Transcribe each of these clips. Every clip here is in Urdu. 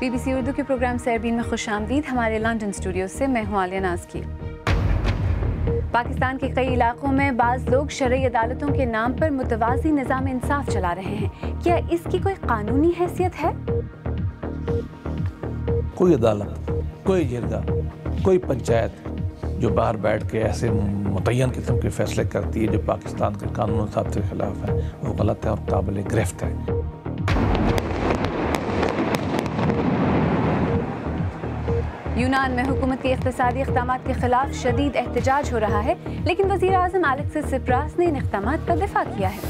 BBC اردو کے پروگرام سیربین میں خوش آمدید. ہمارے لندن اسٹوڈیو سے میں ہوں عالیہ ناز کی. پاکستان کے کئی علاقوں میں بعض لوگ شرعی عدالتوں کے نام پر متوازی نظام انصاف چلا رہے ہیں. کیا اس کی کوئی قانونی حیثیت ہے؟ کوئی عدالت، کوئی جرگہ، کوئی پنچایت جو باہر بیٹھ کے ایسے متعین قسم کے فیصلے کرتی ہے جو پاکستان کے قانون و ضابطے کے خلاف ہیں، وہ غلط ہے اور قابل گرفت ہے. یونان میں حکومت کے اقتصادی اقدامات کے خلاف شدید احتجاج ہو رہا ہے، لیکن وزیر اعظم الیکسس سپراس نے ان اقدامات کا دفاع کیا ہے.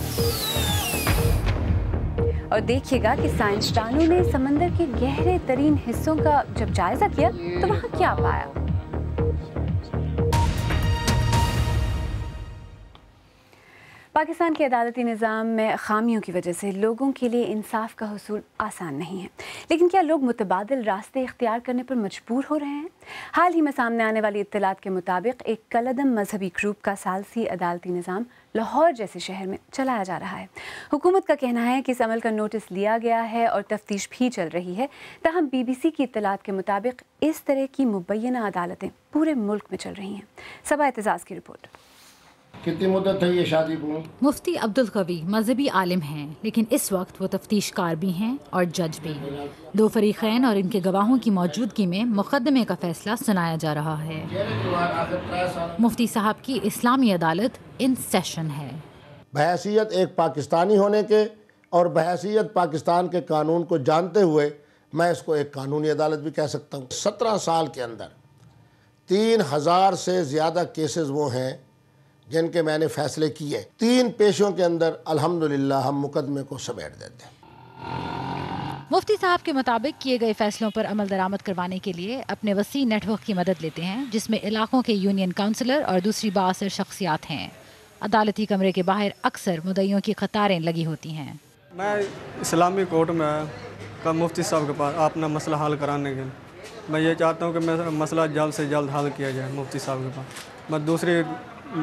اور دیکھیے گا کہ سائنسدانوں نے سمندر کے گہرے ترین حصوں کا جب جائزہ کیا تو وہاں کیا پایا. پاکستان کے عدالتی نظام میں خامیوں کی وجہ سے لوگوں کے لیے انصاف کا حصول آسان نہیں ہے، لیکن کیا لوگ متبادل راستے اختیار کرنے پر مجبور ہو رہے ہیں؟ حال ہی میں سامنے آنے والی اطلاعات کے مطابق ایک کالعدم مذہبی گروپ کا ثالثی عدالتی نظام لاہور جیسے شہر میں چلایا جا رہا ہے. حکومت کا کہنا ہے کہ اس عمل کا نوٹس لیا گیا ہے اور تفتیش بھی چل رہی ہے. تاہم BBC کی اطلاعات کے مطابق اس طرح کی مبینہ عدالتیں پورے ملک میں چل رہی ہیں. صبا اعتزاز کی رپورٹ. کتنی مدت ہے یہ شادی کو؟ مفتی عبدالقوی مذہبی عالم ہیں، لیکن اس وقت وہ تفتیش کار بھی ہیں اور جج بھی. دو فریقین اور ان کے گواہوں کی موجودگی میں مقدمے کا فیصلہ سنایا جا رہا ہے. مفتی صاحب کی اسلامی عدالت ان سیشن ہے. بحیثیت ایک پاکستانی ہونے کے اور بحیثیت پاکستان کے قانون کو جانتے ہوئے میں اس کو ایک قانونی عدالت بھی کہہ سکتا ہوں. 17 سال کے اندر 3000 سے زیادہ کیسز وہ ہیں جن کے میں نے فیصلے کیے. 3 پیشوں کے اندر الحمدللہ ہم مقدمے کو سمیٹ دیتے ہیں. مفتی صاحب کے مطابق کیے گئے فیصلوں پر عمل درآمد کروانے کے لیے اپنے وسیع نیٹ ورک کی مدد لیتے ہیں، جس میں علاقوں کے یونین کونسلر اور دوسری بااثر شخصیات ہیں. عدالتی کمرے کے باہر اکثر مدعیوں کی قطاریں لگی ہوتی ہیں. میں اسلامی کورٹ میں آیا مفتی صاحب کے پاس اپنا مسئلہ حل کرانے کے لیے. میں یہ چاہتا ہوں کہ میرا مسئلہ جلد سے جلد حل کیا جائے مفتی صاحب کے پاس. میں دوسری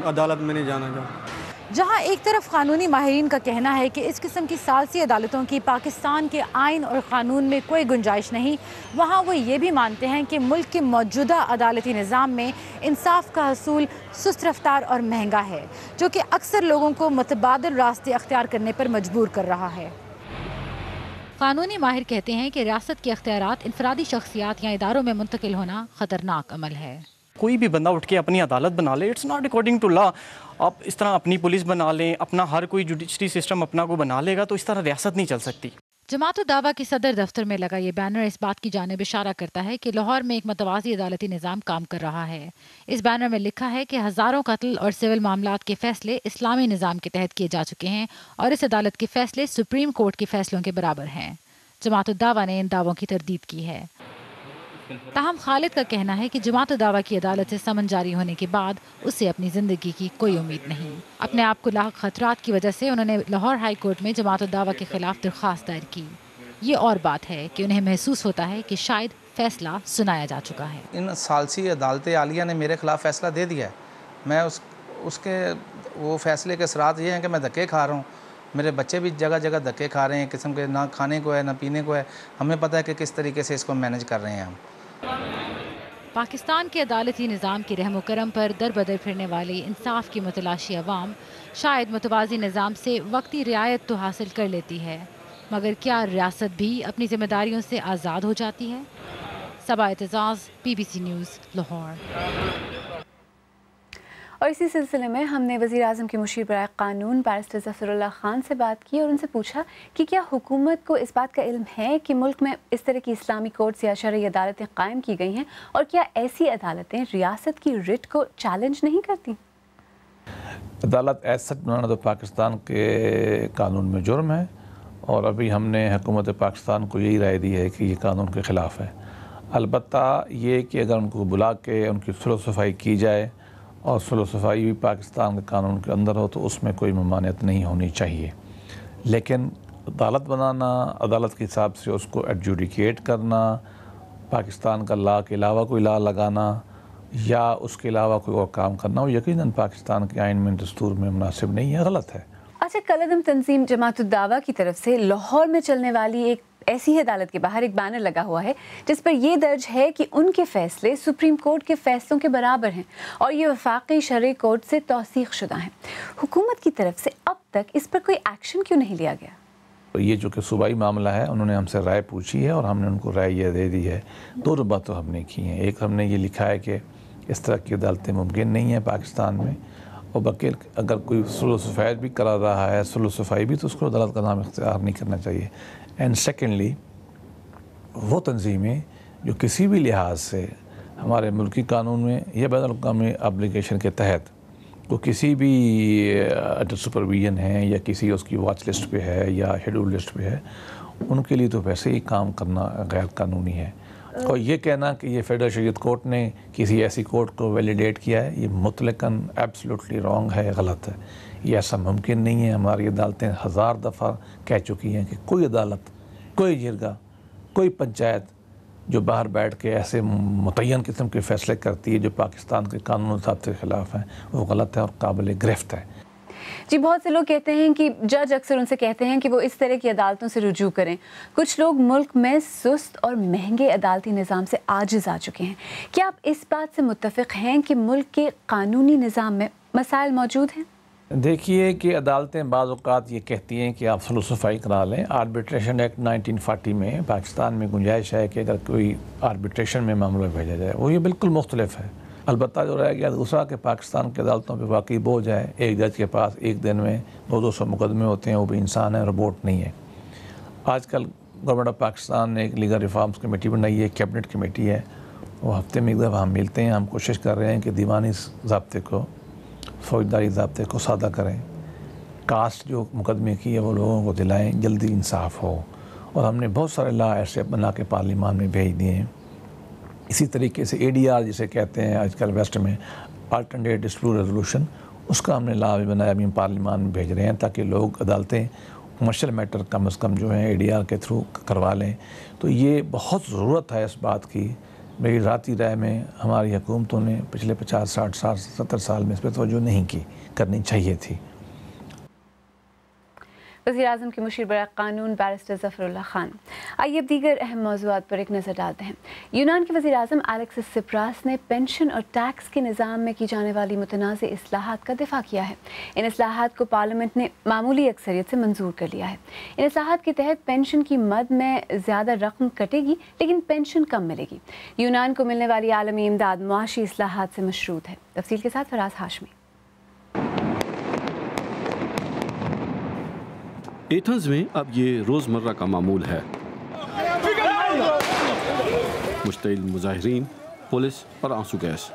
عدالت میں نہیں جانا چاہتا. جہاں ایک طرف قانونی ماہرین کا کہنا ہے کہ اس قسم کی ثالثی عدالتوں کی پاکستان کے آئین اور قانون میں کوئی گنجائش نہیں، وہاں وہ یہ بھی مانتے ہیں کہ ملک کے موجودہ عدالتی نظام میں انصاف کا حصول سست رفتار اور مہنگا ہے، جو کہ اکثر لوگوں کو متبادل راستے اختیار کرنے پر مجبور کر رہا ہے. قانونی ماہر کہتے ہیں کہ ریاست کے اختیارات انفرادی شخصیات یا اداروں میں منتقل ہونا خطرناک عمل ہے. کوئی بھی بندہ اٹھ کے اپنی عدالت بنا لے، اٹس ناٹ اکارڈنگ ٹو لا. آپ اس طرح اپنی پولیس بنا لیں، اپنا ہر کوئی جوڈیشری سسٹم اپنا کو بنا لے گا تو اس طرح ریاست نہیں چل سکتی. جماعت الدعوہ کے صدر دفتر میں لگا یہ بینر اس بات کی جانب اشارہ کرتا ہے کہ لاہور میں ایک متوازی عدالتی نظام کام کر رہا ہے. اس بینر میں لکھا ہے کہ ہزاروں قتل اور سول معاملات کے فیصلے اسلامی نظام کے تحت کیے جا چکے ہیں اور اس عدالت کے فیصلے سپریم کورٹ کے فیصلوں کے برابر ہیں. جماعت الدعوہ نے ان دعووں کی تردید کی ہے. تاہم خالد کا کہنا ہے کہ جماعت الدعوہ کی عدالت سے سمن جاری ہونے کے بعد اسے اپنی زندگی کی کوئی امید نہیں. اپنے آپ کو لاحق خطرات کی وجہ سے انہوں نے لاہور ہائی کورٹ میں جماعت الدعوہ کے خلاف درخواست دائر کی. یہ اور بات ہے کہ انہیں محسوس ہوتا ہے کہ شاید فیصلہ سنایا جا چکا ہے. ان ثالثی عدالت عالیہ نے میرے خلاف فیصلہ دے دیا ہے. میں اس کے وہ فیصلے کے اثرات یہ ہیں کہ میں دھکے کھا رہا ہوں. میرے بچے بھی جگہ جگہ دھکے کھا رہے ہیں، قسم کے نہ کھانے کو ہے نہ پینے کو ہے. ہمیں پتہ ہے کہ کس طریقے سے اس کو مینج کر رہے ہیں ہم. پاکستان کے عدالتی نظام کی رحم و کرم پر در بدر پھرنے والی انصاف کی متلاشی عوام شاید متوازی نظام سے وقتی رعایت تو حاصل کر لیتی ہے، مگر کیا ریاست بھی اپنی ذمہ داریوں سے آزاد ہو جاتی ہے؟ صبا اعتزاز، BBC نیوز، لاہور. اور اسی سلسلے میں ہم نے وزیر اعظم کے مشیر برائے قانون بیرسٹر ظفر اللہ خان سے بات کی اور ان سے پوچھا کہ کیا حکومت کو اس بات کا علم ہے کہ ملک میں اس طرح کی اسلامی کورٹس یا شرعی عدالتیں قائم کی گئی ہیں، اور کیا ایسی عدالتیں ریاست کی رٹ کو چیلنج نہیں کرتی؟ عدالت ایز سچ بنانا تو پاکستان کے قانون میں جرم ہے، اور ابھی ہم نے حکومت پاکستان کو یہی رائے دی ہے کہ یہ قانون کے خلاف ہے. البتہ یہ کہ اگر ان کو بلا کے ان کی صلح و صفائی کی جائے اور صلح و صفائی بھی پاکستان کے قانون کے اندر ہو تو اس میں کوئی ممانعت نہیں ہونی چاہیے. لیکن عدالت بنانا، عدالت کے حساب سے اس کو ایڈجوڈیکیٹ کرنا، پاکستان کا لا کے علاوہ کوئی لا لگانا یا اس کے علاوہ کوئی اور کام کرنا، وہ یقیناً پاکستان کے آئین میں، دستور میں مناسب نہیں ہے، غلط ہے. اچھا، کالعدم تنظیم جماعت الدعوہ کی طرف سے لاہور میں چلنے والی ایک ایسی ہی عدالت کے باہر ایک بینر لگا ہوا ہے جس پر یہ درج ہے کہ ان کے فیصلے سپریم کورٹ کے فیصلوں کے برابر ہیں اور یہ وفاقی شرعی کورٹ سے توثیق شدہ ہیں۔ حکومت کی طرف سے اب تک اس پر کوئی ایکشن کیوں نہیں لیا گیا؟ یہ جو کہ صوبائی معاملہ ہے، انہوں نے ہم سے رائے پوچھی ہے اور ہم نے ان کو رائے یہ دے دی ہے۔ دو باتیں ہم نے کی ہیں۔ ایک، ہم نے یہ لکھا ہے کہ اس طرح کی عدالتیں ممکن نہیں ہیں پاکستان میں، اور بلکہ اگر کوئی صلح و صفائی بھی کرا رہا ہے، صلح و صفائی بھی، تو اس کو عدالت کا نام اختیار نہیں کرنا چاہیے۔ اینڈ سیکنڈلی، وہ تنظیمیں جو کسی بھی لحاظ سے ہمارے ملکی قانون میں یا بین الاقوامی ابلیگیشن کے تحت وہ کسی بھی انڈر سپرویژن ہے یا کسی اس کی واچ لسٹ پہ ہے یا شیڈول لسٹ پہ ہے، ان کے لیے تو ویسے ہی کام کرنا غیر قانونی ہے۔ اور یہ کہنا کہ یہ فیڈرل شریعت کورٹ نے کسی ایسی کورٹ کو ویلیڈیٹ کیا ہے، یہ مطلقاً ایبسلوٹلی رانگ ہے، غلط ہے۔ یہ ایسا ممکن نہیں ہے۔ ہماری عدالتیں 1000 دفعہ کہہ چکی ہیں کہ کوئی عدالت، کوئی جرگہ، کوئی پنچایت جو باہر بیٹھ کے ایسے متعین قسم کے فیصلے کرتی ہے جو پاکستان کے قانون و ضابطے کے خلاف ہیں، وہ غلط ہے اور قابل گرفت ہے۔ جی، بہت سے لوگ کہتے ہیں کہ جج اکثر ان سے کہتے ہیں کہ وہ اس طرح کی عدالتوں سے رجوع کریں۔ کچھ لوگ ملک میں سست اور مہنگے عدالتی نظام سے عاجز آ چکے ہیں۔ کیا آپ اس بات سے متفق ہیں کہ ملک کے قانونی نظام میں مسائل موجود ہیں؟ دیکھیے کہ عدالتیں بعض اوقات یہ کہتی ہیں کہ آپ صلح و صفائی کرا لیں۔ آربیٹریشن ایکٹ 1940 میں پاکستان میں گنجائش ہے کہ اگر کوئی آربیٹریشن میں معاملہ بھیجا جائے، وہ یہ بالکل مختلف ہے۔ البتہ جو رہ گیا دوسرا کہ پاکستان کی عدالتوں پہ واقعی بوجھ ہے۔ ایک جج کے پاس ایک دن میں 200 مقدمے ہوتے ہیں، وہ بھی انسان ہے، روبوٹ نہیں ہے۔ آج کل گورنمنٹ آف پاکستان نے ایک لیگل ریفارمز کمیٹی بنائی ہے، کیبنٹ کمیٹی ہے، وہ ہفتے میں ایک دفعہ ہم ملتے ہیں۔ ہم کوشش کر رہے ہیں کہ دیوانی ضابطے کو، فوجداری ضابطے کو سادہ کریں، کاسٹ جو مقدمے کی ہے وہ لوگوں کو دلائیں، جلدی انصاف ہو۔ اور ہم نے بہت سارے لا ایسے بنا کے پارلیمان میں بھیج دیے ہیں۔ اسی طریقے سے ADR جسے کہتے ہیں آج کل ویسٹ میں، آلٹرنیٹ ڈسپیوٹ ریزولوشن، اس کا ہم نے لا بھی بنایا، ابھی ہم پارلیمان میں بھیج رہے ہیں تاکہ لوگ عدالتیں کمرشل میٹر کم از کم جو ہیں ADR کے تھرو کروا لیں۔ تو یہ بہت ضرورت ہے اس بات کی۔ میری ذاتی رائے میں ہماری حکومتوں نے پچھلے 50 60 سال 70 سال میں اس پہ توجہ نہیں کی، کرنی چاہیے تھی۔ وزیر اعظم کے مشیر برائے قانون بیرسٹر ظفر اللہ خان۔ آئیے اب دیگر اہم موضوعات پر ایک نظر ڈالتے ہیں۔ یونان کے وزیر اعظم الیکسس سپراس نے پینشن اور ٹیکس کے نظام میں کی جانے والی متنازع اصلاحات کا دفاع کیا ہے۔ ان اصلاحات کو پارلیمنٹ نے معمولی اکثریت سے منظور کر لیا ہے۔ ان اصلاحات کے تحت پینشن کی مد میں زیادہ رقم کٹے گی لیکن پینشن کم ملے گی۔ یونان کو ملنے والی عالمی امداد معاشی اصلاحات سے مشروط ہے۔ تفصیل کے ساتھ فراز ہاشمی۔ ایتھنز میں اب یہ روزمرہ کا معمول ہے۔ مشتعل مظاہرین، پولیس اور آنسو گیس۔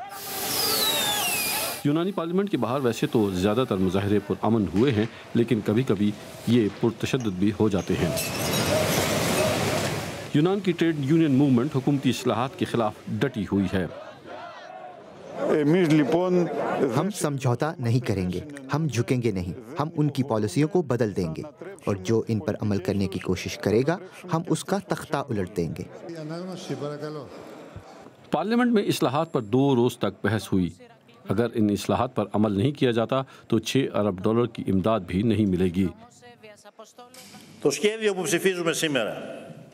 یونانی پارلیمنٹ کے باہر ویسے تو زیادہ تر مظاہرے پرامن ہوئے ہیں، لیکن کبھی کبھی یہ پرتشدد بھی ہو جاتے ہیں۔ یونان کی ٹریڈ یونین موومنٹ حکومتی اصلاحات کے خلاف ڈٹی ہوئی ہے۔ ہم سمجھوتا نہیں کریں گے، ہم جھکیں گے نہیں، ہم ان کی پالیسیوں کو بدل دیں گے اور جو ان پر عمل کرنے کی کوشش کرے گا ہم اس کا تختہ الٹ دیں گے۔ پارلیمنٹ میں اصلاحات پر 2 روز تک بحث ہوئی۔ اگر ان اصلاحات پر عمل نہیں کیا جاتا تو $6 ارب کی امداد بھی نہیں ملے گی۔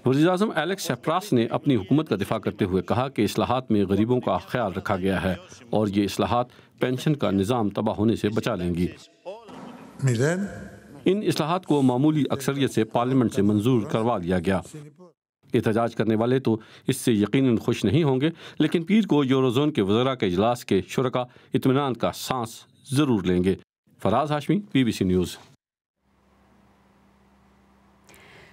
وزیر اعظم الیکس سپراس نے اپنی حکومت کا دفاع کرتے ہوئے کہا کہ اصلاحات میں غریبوں کا خیال رکھا گیا ہے اور یہ اصلاحات پینشن کا نظام تباہ ہونے سے بچا لیں گی۔ ان اصلاحات کو معمولی اکثریت سے پارلیمنٹ سے منظور کروا لیا گیا۔ احتجاج کرنے والے تو اس سے یقیناً خوش نہیں ہوں گے، لیکن پیر کو یوروزون کے وزراء کے اجلاس کے شرکاء اطمینان کا سانس ضرور لیں گے۔ فراز ہاشمی، BBC نیوز۔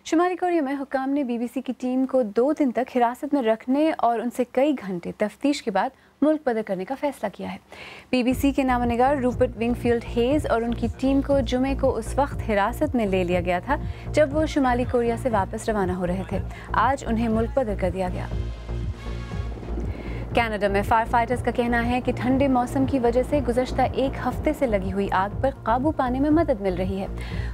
شمالی کوریا میں حکام نے BBC کی ٹیم کو 2 دن تک حراست میں رکھنے اور ان سے کئی گھنٹے تفتیش کے بعد ملک بدر کرنے کا فیصلہ کیا ہے۔ BBC کے نامہ نگار روپرٹ ونگ فیلڈ ہیز اور ان کی ٹیم کو جمعے کو اس وقت حراست میں لے لیا گیا تھا جب وہ شمالی کوریا سے واپس روانہ ہو رہے تھے۔ آج انہیں ملک بدر کر دیا گیا۔ کینیڈا میں فائر فائٹرز کا کہنا ہے کہ ٹھنڈے موسم کی وجہ سے گزشتہ 1 ہفتے سے لگی ہوئی آگ پر قابو پانے میں مدد مل رہی ہے۔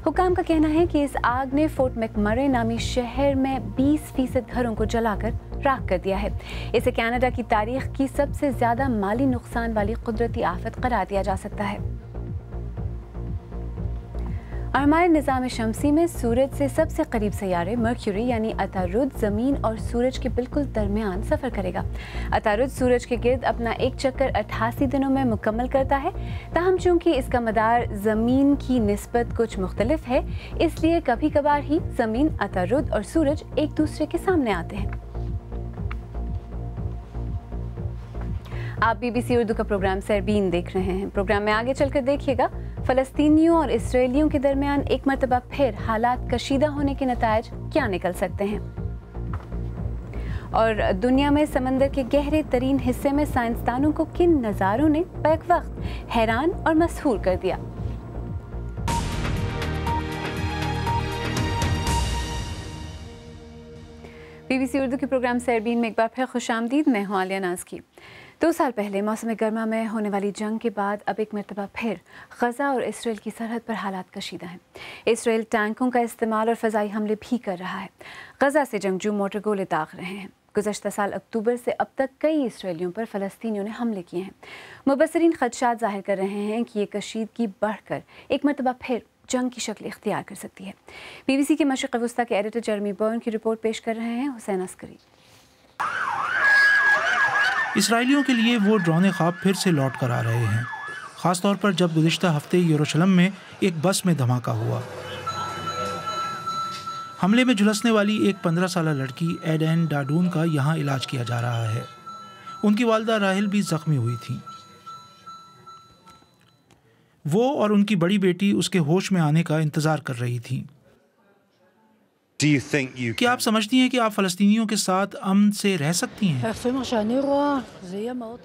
حکام کا کہنا ہے کہ اس آگ نے فورٹ میک مرے نامی شہر میں 20% گھروں کو جلا کر راکھ کر دیا ہے۔ اسے کینیڈا کی تاریخ کی سب سے زیادہ مالی نقصان والی قدرتی آفت قرار دیا جا سکتا ہے۔ اور ہمارے نظام شمسی میں سورج سے سب سے قریب سیارے مرکیوری یعنی عطارد زمین اور سورج کے بالکل درمیان سفر کرے گا۔ عطارد سورج کے گرد اپنا ایک چکر 88 دنوں میں مکمل کرتا ہے، تاہم چونکہ اس کا مدار زمین کی نسبت کچھ مختلف ہے، اس لیے کبھی کبھار ہی زمین، عطارد اور سورج ایک دوسرے کے سامنے آتے ہیں۔ آپ BBC اردو کا پروگرام سربین دیکھ رہے ہیں۔ پروگرام میں آگے چل کر دیکھیے گا فلسطینیوں اور اسرائیلیوں کے درمیان ایک مرتبہ پھر حالات کشیدہ ہونے کے نتائج کیا نکل سکتے ہیں، اور دنیا میں سمندر کے گہرے ترین حصے میں سائنسدانوں کو کن نظاروں نے بیک وقت حیران اور مسحور کر دیا۔ BBC اردو کے پروگرام سربین میں ایک بار پھر خوش آمدید۔ میں ہوں عالیہ ناز کی۔ 2 سال پہلے موسم گرما میں ہونے والی جنگ کے بعد اب ایک مرتبہ پھر غزہ اور اسرائیل کی سرحد پر حالات کشیدہ ہیں۔ اسرائیل ٹینکوں کا استعمال اور فضائی حملے بھی کر رہا ہے۔ غزہ سے جنگجو موٹر گولے داغ رہے ہیں۔ گزشتہ سال اکتوبر سے اب تک کئی اسرائیلیوں پر فلسطینیوں نے حملے کیے ہیں۔ مبصرین خدشات ظاہر کر رہے ہیں کہ یہ کشیدگی بڑھ کر ایک مرتبہ پھر جنگ کی شکل اختیار کر سکتی ہے۔ BBC کے مشرق وسطیٰ کے ایڈیٹر جرمی برن کی رپورٹ پیش کر رہے ہیں حسین عسکری۔ اسرائیلیوں کے لیے وہ ڈراؤنے خواب پھر سے لوٹ کر آ رہے ہیں، خاص طور پر جب گزشتہ ہفتے یروشلم میں ایک بس میں دھماکہ ہوا۔ حملے میں جھلسنے والی ایک 15 سالہ لڑکی ایڈین ڈاڈون کا یہاں علاج کیا جا رہا ہے۔ ان کی والدہ راہل بھی زخمی ہوئی تھیں۔ وہ اور ان کی بڑی بیٹی اس کے ہوش میں آنے کا انتظار کر رہی تھیں۔ کیا آپ سمجھتی ہیں کہ آپ فلسطینیوں کے ساتھ امن سے رہ سکتی ہیں؟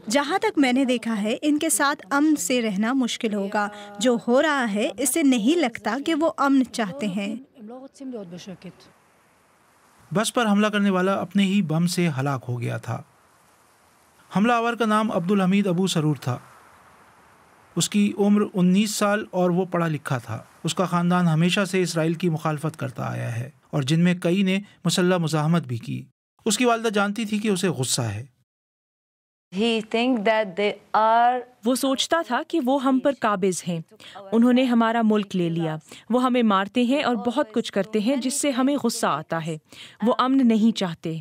جہاں تک میں نے دیکھا ہے ان کے ساتھ امن سے رہنا مشکل ہوگا۔ جو ہو رہا ہے اس سے نہیں لگتا کہ وہ امن چاہتے ہیں۔ بس پر حملہ کرنے والا اپنے ہی بم سے ہلاک ہو گیا تھا۔ حملہ آور کا نام عبدالحمید ابو سرور تھا۔ اس کی عمر 19 سال اور وہ پڑھا لکھا تھا۔ اس کا خاندان ہمیشہ سے اسرائیل کی مخالفت کرتا آیا ہے اور جن میں کئی نے مسلح مزاحمت بھی کی۔ اس کی والدہ جانتی تھی کہ اسے غصہ ہے۔ وہ سوچتا تھا کہ وہ ہم پر قابض ہیں، انہوں نے ہمارا ملک لے لیا، وہ ہمیں مارتے ہیں اور بہت کچھ کرتے ہیں جس سے ہمیں غصہ آتا ہے۔ وہ امن نہیں چاہتے۔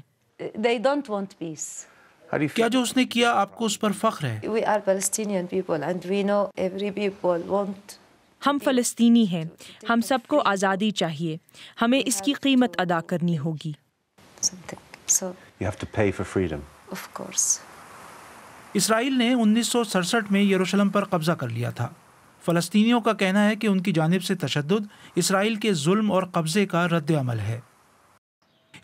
کیا جو اس نے کیا آپ کو اس پر فخر ہے؟ ہم فلسطینی ہیں، ہم سب کو آزادی چاہیے، ہمیں اس کی قیمت ادا کرنی ہوگی۔ اسرائیل نے 1967 میں یروشلم پر قبضہ کر لیا تھا۔ فلسطینیوں کا کہنا ہے کہ ان کی جانب سے تشدد اسرائیل کے ظلم اور قبضے کا رد عمل ہے۔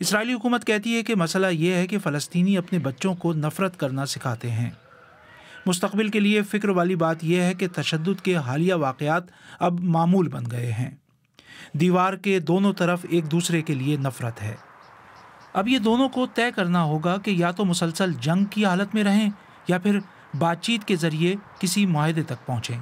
اسرائیلی حکومت کہتی ہے کہ مسئلہ یہ ہے کہ فلسطینی اپنے بچوں کو نفرت کرنا سکھاتے ہیں۔ مستقبل کے لیے فکر والی بات یہ ہے کہ تشدد کے حالیہ واقعات اب معمول بن گئے ہیں۔ دیوار کے دونوں طرف ایک دوسرے کے لیے نفرت ہے۔ اب یہ دونوں کو طے کرنا ہوگا کہ یا تو مسلسل جنگ کی حالت میں رہیں یا پھر بات چیت کے ذریعے کسی معاہدے تک پہنچیں۔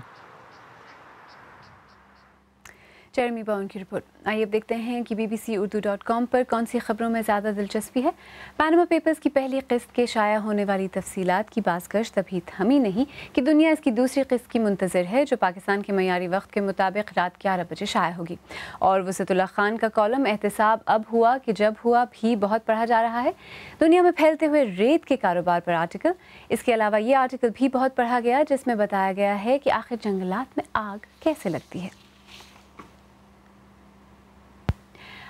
جرمی باؤن کی رپورٹ۔ آئیے اب دیکھتے ہیں کہ bbcurdu.com پر کون سی خبروں میں زیادہ دلچسپی ہے۔ پاناما پیپرز کی پہلی قسط کے شائع ہونے والی تفصیلات کی بازگشت ابھی تھمی نہیں کہ دنیا اس کی دوسری قسط کی منتظر ہے، جو پاکستان کے معیاری وقت کے مطابق رات 11 بجے شائع ہوگی۔ اور وسعت اللہ خان کا کالم احتساب اب ہوا کہ جب ہوا بھی بہت پڑھا جا رہا ہے۔ دنیا میں پھیلتے ہوئے ریت کے کاروبار پر آرٹیکل۔ اس کے علاوہ یہ آرٹیکل بھی بہت پڑھا گیا جس میں بتایا گیا ہے کہ آخر جنگلات میں آگ کیسے لگتی ہے۔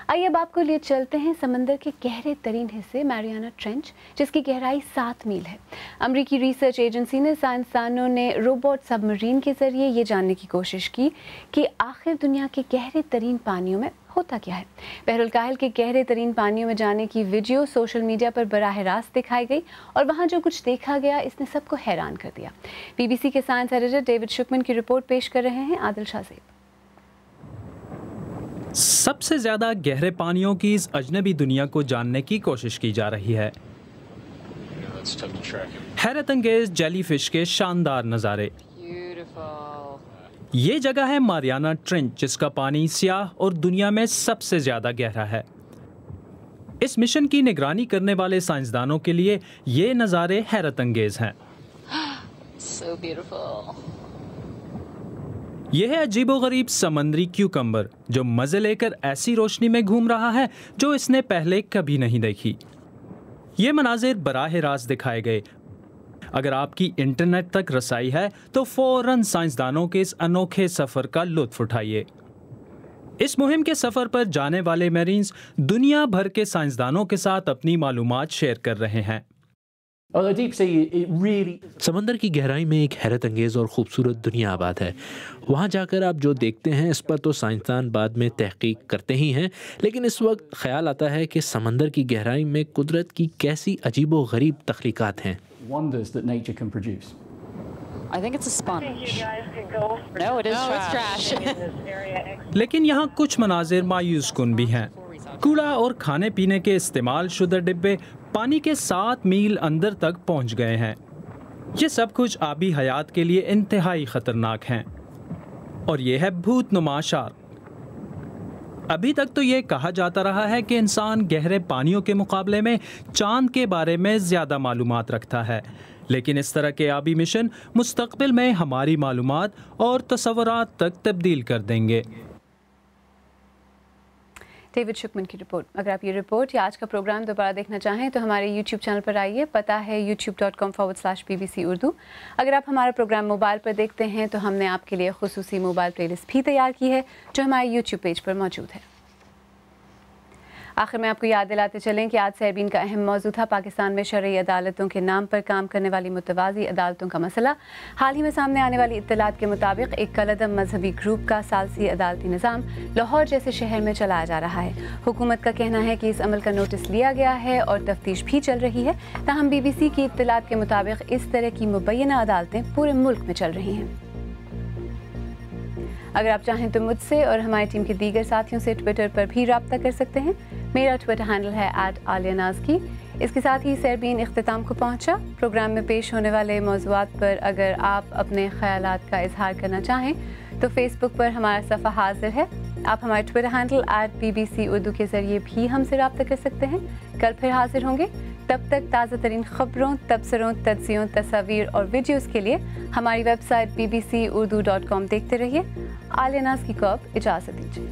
آئیے اب آپ کو لیے چلتے ہیں سمندر کے گہرے ترین حصے میریانا ٹرینچ، جس کی گہرائی 7 میل ہے۔ امریکی ریسرچ ایجنسی نے سائنسدانوں نے روبوٹ سب مرین کے ذریعے یہ جاننے کی کوشش کی کہ آخر دنیا کے گہرے ترین پانیوں میں ہوتا کیا ہے۔ بحر الکاہل کے گہرے ترین پانیوں میں جانے کی ویڈیو سوشل میڈیا پر براہ راست دکھائی گئی اور وہاں جو کچھ دیکھا گیا اس نے سب کو حیران کر دیا۔ BBC کے سائنس ایڈیٹر ڈیوڈ شکمن کی رپورٹ پیش کر رہے ہیں عادل شاہ زیب۔ سب سے زیادہ گہرے پانیوں کی اس اجنبی دنیا کو جاننے کی کوشش کی جا رہی ہے۔ حیرت انگیز جیلی فش کے شاندار نظارے۔ یہ جگہ ہے ماریانا ٹرینچ، جس کا پانی سیاہ اور دنیا میں سب سے زیادہ گہرا ہے۔ اس مشن کی نگرانی کرنے والے سائنسدانوں کے لیے یہ نظارے حیرت انگیز ہیں۔ یہ ہے عجیب و غریب سمندری کیوکمبر جو مزے لے کر ایسی روشنی میں گھوم رہا ہے جو اس نے پہلے کبھی نہیں دیکھی۔ یہ مناظر براہ راست دکھائے گئے۔ اگر آپ کی انٹرنیٹ تک رسائی ہے تو فوراً سائنسدانوں کے اس انوکھے سفر کا لطف اٹھائیے۔ اس مہم کے سفر پر جانے والے میرینز دنیا بھر کے سائنسدانوں کے ساتھ اپنی معلومات شیئر کر رہے ہیں۔ سمندر کی گہرائی میں ایک حیرت انگیز اور خوبصورت دنیا آباد ہے۔ وہاں جا کر آپ جو دیکھتے ہیں اس پر تو سائنسدان بعد میں تحقیق کرتے ہی ہیں، لیکن اس وقت خیال آتا ہے کہ سمندر کی گہرائی میں قدرت کی کیسی عجیب و غریب تخلیقات ہیں۔ لیکن یہاں کچھ مناظر مایوس کن بھی ہیں۔ کوڑا اور کھانے پینے کے استعمال شدہ ڈبے پانی کے 7 میل اندر تک پہنچ گئے ہیں۔ یہ سب کچھ آبی حیات کے لیے انتہائی خطرناک ہیں۔ اور یہ ہے بھوت نما شارک۔ ابھی تک تو یہ کہا جاتا رہا ہے کہ انسان گہرے پانیوں کے مقابلے میں چاند کے بارے میں زیادہ معلومات رکھتا ہے، لیکن اس طرح کے آبی مشن مستقبل میں ہماری معلومات اور تصورات تک تبدیل کر دیں گے۔ ڈیوڈ شکمن کی رپورٹ۔ اگر آپ یہ رپورٹ یا آج کا پروگرام دوبارہ دیکھنا چاہیں تو ہمارے یوٹیوب چینل پر آئیے، پتہ ہے youtube.com/BBC اردو۔ اگر آپ ہمارا پروگرام موبائل پر دیکھتے ہیں تو ہم نے آپ کے لیے خصوصی موبائل پلے لسٹ بھی تیار کی ہے جو ہمارے یوٹیوب پیج پر موجود ہے۔ آخر میں آپ کو یاد دلاتے چلیں کہ آج سیربین کا اہم موضوع تھا پاکستان میں شرعی عدالتوں کے نام پر کام کرنے والی متوازی عدالتوں کا مسئلہ۔ حال ہی میں سامنے آنے والی اطلاعات کے مطابق ایک کالعدم مذہبی گروپ کا ثالثی عدالتی نظام لاہور جیسے شہر میں چلایا جا رہا ہے۔ حکومت کا کہنا ہے کہ اس عمل کا نوٹس لیا گیا ہے اور تفتیش بھی چل رہی ہے، تاہم BBC کی اطلاعات کے مطابق اس طرح کی مبینہ عدالتیں پورے ملک میں چل رہی ہیں۔ اگر آپ چاہیں تو مجھ سے اور ہماری ٹیم کے دیگر ساتھیوں سے ٹویٹر پر بھی رابطہ کر سکتے ہیں۔ میرا ٹویٹر ہینڈل ہے @عالیہ اس کے ساتھ ہی سیربین اختتام کو پہنچا۔ پروگرام میں پیش ہونے والے موضوعات پر اگر آپ اپنے خیالات کا اظہار کرنا چاہیں تو فیس بک پر ہمارا صفحہ حاضر ہے۔ آپ ہمارے ٹویٹر ہینڈل @BBC اردو کے ذریعے بھی ہم سے رابطہ کر سکتے ہیں۔ کل پھر حاضر ہوں گے، تب تک تازہ ترین خبروں، تبصروں، تجزیوں، تصاویر اور ویڈیوز کے لیے ہماری ویب سائٹ bbcurdu.com دیکھتے رہیے۔ عالیہ ناز کی کو اب اجازت دیجیے۔